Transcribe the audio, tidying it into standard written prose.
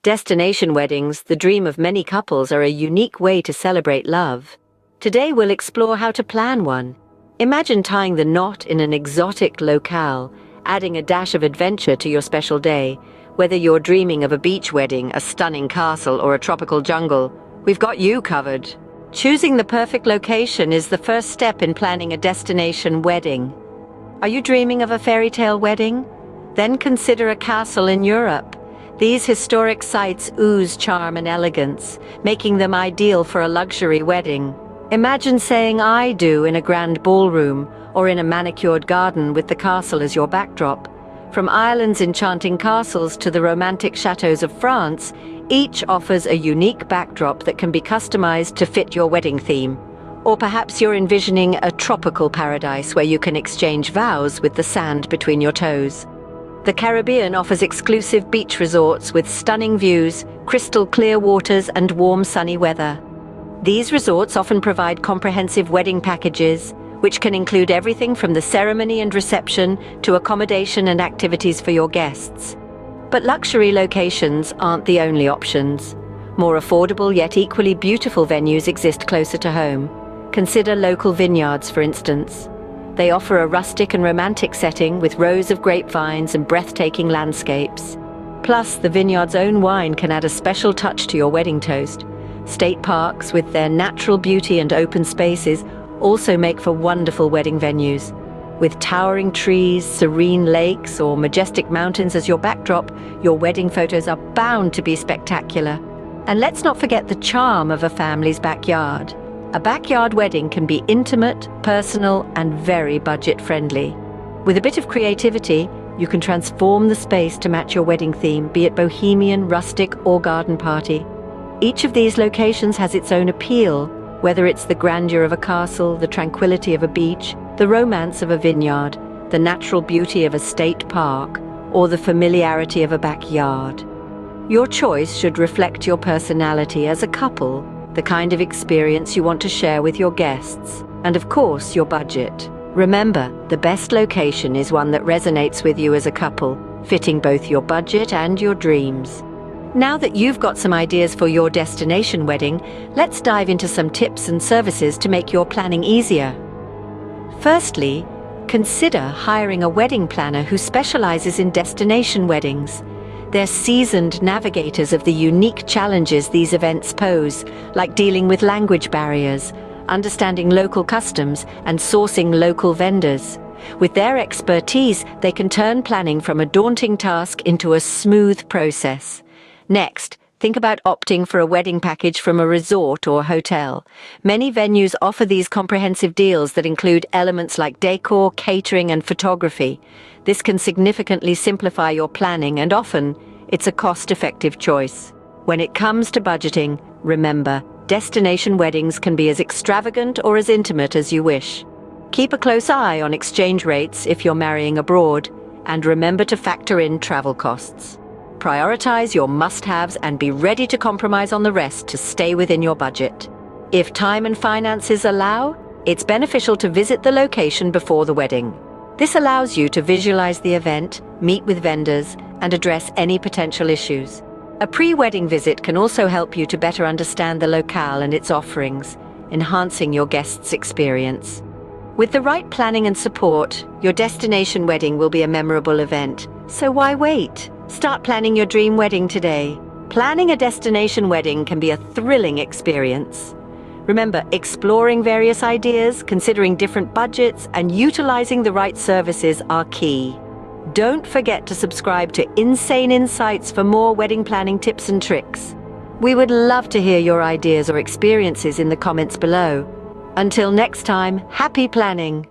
Destination weddings, the dream of many couples, are a unique way to celebrate love. Today we'll explore how to plan one. Imagine tying the knot in an exotic locale, adding a dash of adventure to your special day. Whether you're dreaming of a beach wedding, a stunning castle, or a tropical jungle, we've got you covered. Choosing the perfect location is the first step in planning a destination wedding. Are you dreaming of a fairy tale wedding? Then consider a castle in Europe. These historic sites ooze charm and elegance, making them ideal for a luxury wedding. Imagine saying "I do" in a grand ballroom, or in a manicured garden with the castle as your backdrop. From Ireland's enchanting castles to the romantic chateaux of France, each offers a unique backdrop that can be customized to fit your wedding theme. Or perhaps you're envisioning a tropical paradise where you can exchange vows with the sand between your toes. The Caribbean offers exclusive beach resorts with stunning views, crystal clear waters, and warm sunny weather. These resorts often provide comprehensive wedding packages, which can include everything from the ceremony and reception to accommodation and activities for your guests. But luxury locations aren't the only options. More affordable yet equally beautiful venues exist closer to home. Consider local vineyards, for instance. They offer a rustic and romantic setting with rows of grapevines and breathtaking landscapes. Plus, the vineyard's own wine can add a special touch to your wedding toast. State parks, with their natural beauty and open spaces, also make for wonderful wedding venues. With towering trees, serene lakes, or majestic mountains as your backdrop, your wedding photos are bound to be spectacular. And let's not forget the charm of a family's backyard. A backyard wedding can be intimate, personal, and very budget-friendly. With a bit of creativity, you can transform the space to match your wedding theme, be it bohemian, rustic, or garden party. Each of these locations has its own appeal, whether it's the grandeur of a castle, the tranquility of a beach, the romance of a vineyard, the natural beauty of a state park, or the familiarity of a backyard. Your choice should reflect your personality as a couple, the kind of experience you want to share with your guests, and of course, your budget. Remember, the best location is one that resonates with you as a couple, fitting both your budget and your dreams. Now that you've got some ideas for your destination wedding, let's dive into some tips and services to make your planning easier. Firstly, consider hiring a wedding planner who specializes in destination weddings. They're seasoned navigators of the unique challenges these events pose, like dealing with language barriers, understanding local customs, and sourcing local vendors. With their expertise, they can turn planning from a daunting task into a smooth process. Next, think about opting for a wedding package from a resort or hotel. Many venues offer these comprehensive deals that include elements like decor, catering, and photography. This can significantly simplify your planning, and often, it's a cost-effective choice. When it comes to budgeting, remember, destination weddings can be as extravagant or as intimate as you wish. Keep a close eye on exchange rates if you're marrying abroad, and remember to factor in travel costs. Prioritize your must-haves and be ready to compromise on the rest to stay within your budget. If time and finances allow, it's beneficial to visit the location before the wedding. This allows you to visualize the event, meet with vendors, and address any potential issues. A pre-wedding visit can also help you to better understand the locale and its offerings, enhancing your guests' experience. With the right planning and support, your destination wedding will be a memorable event. So why wait? Start planning your dream wedding today. Planning a destination wedding can be a thrilling experience. Remember, exploring various ideas, considering different budgets, and utilizing the right services are key. Don't forget to subscribe to Insane Insights for more wedding planning tips and tricks. We would love to hear your ideas or experiences in the comments below. Until next time, happy planning!